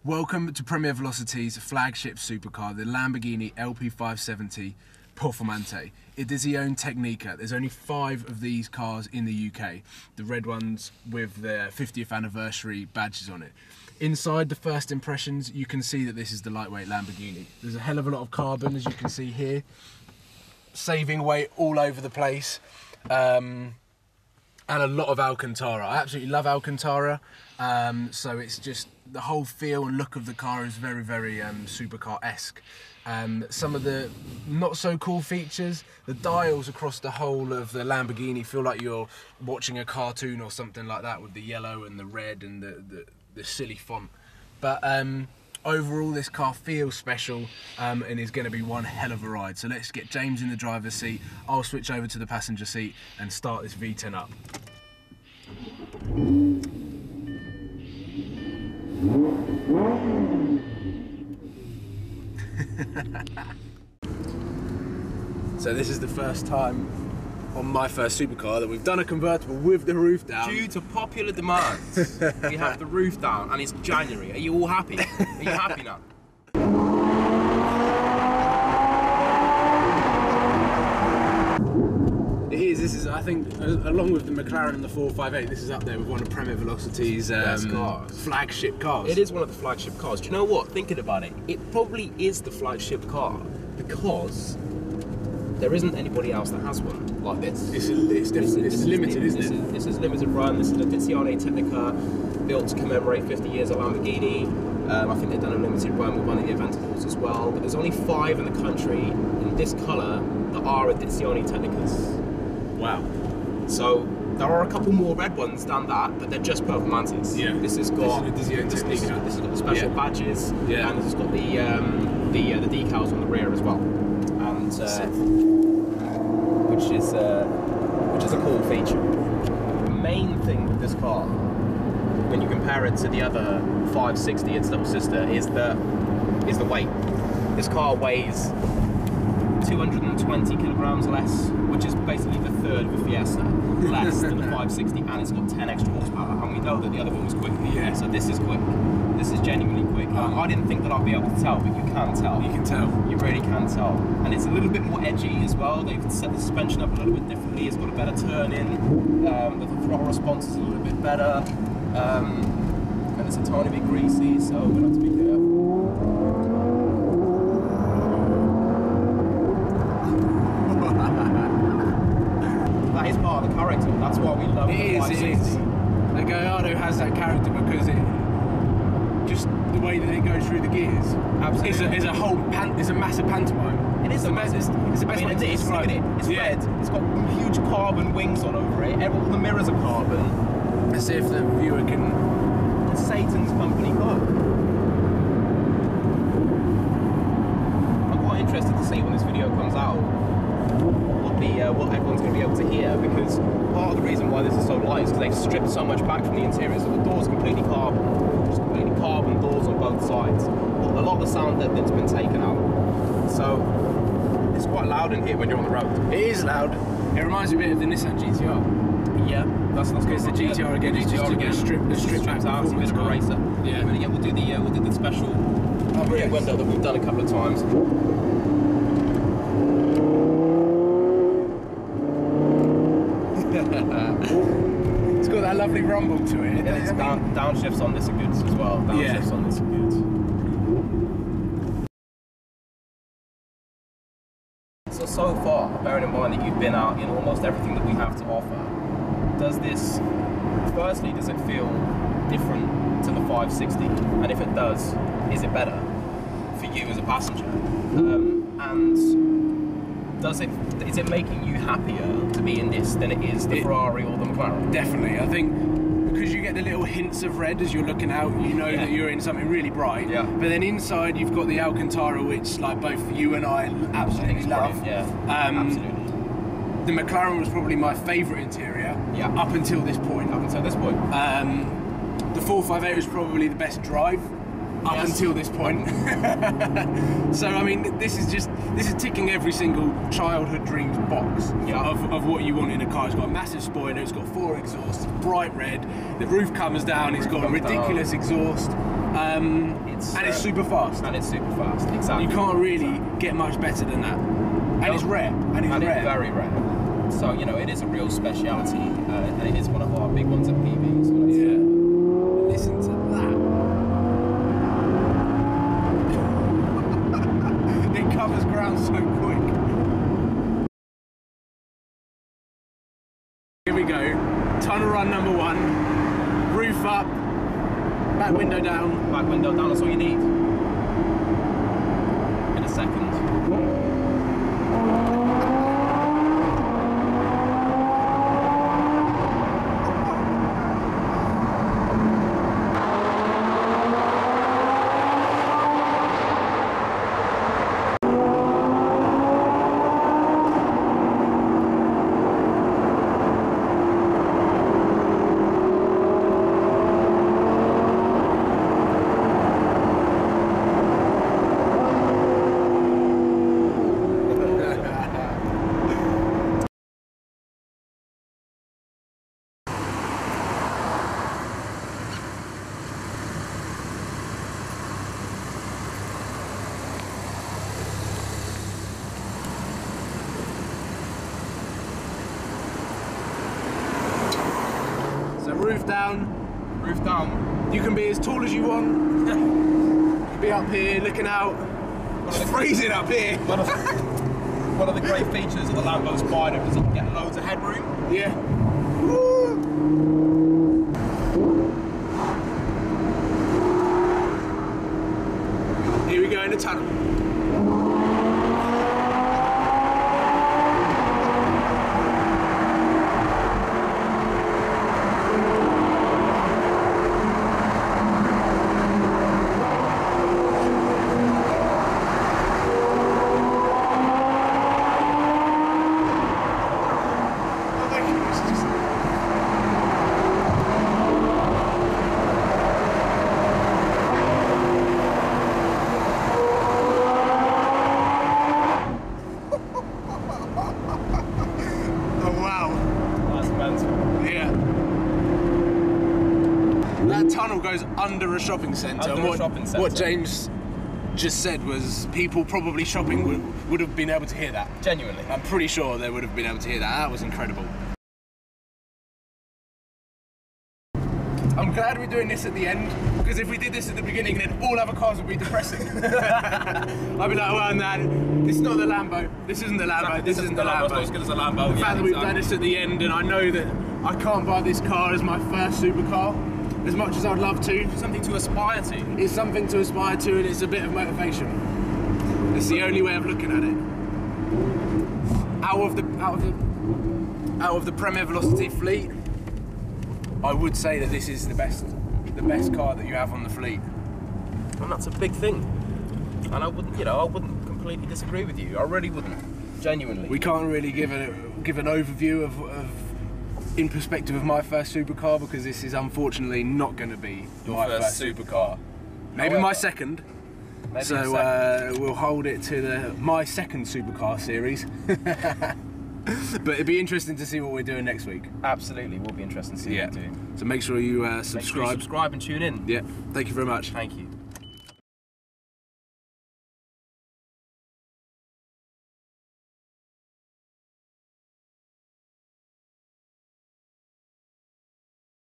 Welcome to Premier Velocity's flagship supercar, the Lamborghini LP570 Performante. It is the own Technica. There's only 5 of these cars in the UK. The red ones with their 50th anniversary badges on it. Inside the first impressions, you can see that this is the lightweight Lamborghini. There's a hell of a lot of carbon, as you can see here. Saving weight all over the place. And a lot of Alcantara. I absolutely love Alcantara. So it's just, the whole feel and look of the car is very, very supercar-esque. Some of the not so cool features, the dials across the whole of the Lamborghini feel like you're watching a cartoon or something like that, with the yellow and the red and the silly font. But overall, this car feels special and is going to be one hell of a ride. So let's get James in the driver's seat. I'll switch over to the passenger seat and start this V10 up. So this is the first time on my first supercar that we've done a convertible with the roof down. Due to popular demand, we have the roof down, and it's January. Are you all happy? Are you happy now? It is. This is, I think, along with the McLaren and the 458, this is up there with one of Premier Velocity's flagship cars. It is one of the flagship cars. Do you know what? Thinking about it, it probably is the flagship car because there isn't anybody else that has one like this. It's limited, isn't it? This is limited run. This is a Edizione Technica built to commemorate 50 years of Lamborghini. I think they've done a limited run with one of the Aventables as well. But there's only 5 in the country in this colour that are Edizione Technicas. Wow. So there are a couple more red ones than that, but they're just Performantes. Yeah. This has got this has got the special badges, and this has got the decals on the rear as well, and which is a cool feature. The main thing with this car, when you compare it to the other 560 its little sister, is the weight. This car weighs 220 kilograms less, which is basically the third of a Fiesta, less than the 560, and it's got 10 extra horsepower, and we know that the other one was quick. Yeah. So this is quick. This is genuinely quick. I didn't think that I'd be able to tell, but you can tell. You can tell. You really can tell. And it's a little bit more edgy as well. They've set the suspension up a little bit differently. It's got a better turn in. The throttle response is a little bit better. And it's a tiny bit greasy, so we'll have to be careful. That is part of the character. That's why we love it. It is. The Gallardo has that character because it just the way that it goes through the gears. Absolutely. Is a massive pantomime. It is the best. It's the best way to describe it. It's red. It's got huge carbon wings on over it. All the mirrors are carbon. As if the viewer can. It's Satan's company car. I'm quite interested to see when this video comes out what everyone's going to be able to hear, because part of the reason why this is so light is because they've stripped so much back from the interior, so the door's completely carbon. Just completely carbon doors on both sides. A lot of the sound that's been taken out. So it's quite loud in here when you're on the road. It is loud. It reminds me a bit of the Nissan GTR. Yeah, that's because the GTR again is just to get stripped back out. It's a bit of a racer. Yeah. But yeah, we'll do the special rear window that we've done a couple of times. It's got that lovely rumble to it. Yeah, downshifts on this are good as well. Downshifts on this are good. So far, bearing in mind that you've been out in almost everything that we have to offer, does it feel different to the 560? And if it does, is it better for you as a passenger? And is it making you happier to be in this than it is the Ferrari or the McLaren? Definitely. I think because you get the little hints of red as you're looking out, you know that you're in something really bright. Yeah. But then inside you've got the Alcantara, which like both you and I absolutely love. Yeah. Absolutely. The McLaren was probably my favourite interior. Yeah. Up until this point. The 458 was probably the best drive. Up until this point. So I mean, this is ticking every single childhood dreams box of what you want in a car. It's got a massive spoiler, it's got 4 exhausts, bright red, the roof comes down, it's got a ridiculous exhaust. it's super fast. And it's super fast, exactly. You can't really get much better than that. And it's rare. And it's very rare. So, you know, it is a real speciality, and it is one of our big ones at PB. So yeah. Listen to that. It covers ground so quick. Here we go. Tunnel run number 1. Roof up. Back window down. Back window down, that's all you need. In a second. Roof down. Roof down. You can be as tall as you want. You can be up here looking out. It's freezing up here. One of the great features of the Lambo Spider is you can get loads of headroom. Yeah. Woo. Here we go in the tunnel. That tunnel goes under a shopping centre. What James just said was people probably shopping would have been able to hear that. Genuinely. I'm pretty sure they would have been able to hear that. That was incredible. I'm glad we're doing this at the end, because if we did this at the beginning, then all other cars would be depressing. I'd be like, well, no, this is not the Lambo. This isn't the Lambo. Exactly. This isn't the Lambo. It's not as good as the Lambo. The fact that we've done this at the end, and I know that I can't buy this car as my first supercar, as much as I'd love to. Something to aspire to. It's something to aspire to, and it's a bit of motivation. It's the only way of looking at it. Out of the Premier Velocity fleet, I would say that this is the best car that you have on the fleet. And that's a big thing. And I wouldn't completely disagree with you. I really wouldn't. Genuinely. We can't really give an overview of in perspective of my first supercar, because this is unfortunately not going to be my first supercar. Maybe However, my second. So we'll hold it to my second supercar series. But it'd be interesting to see what we're doing next week. Absolutely, will be interesting to see what we're doing. So make sure you subscribe. Make sure you subscribe and tune in. Yeah, thank you very much. Thank you.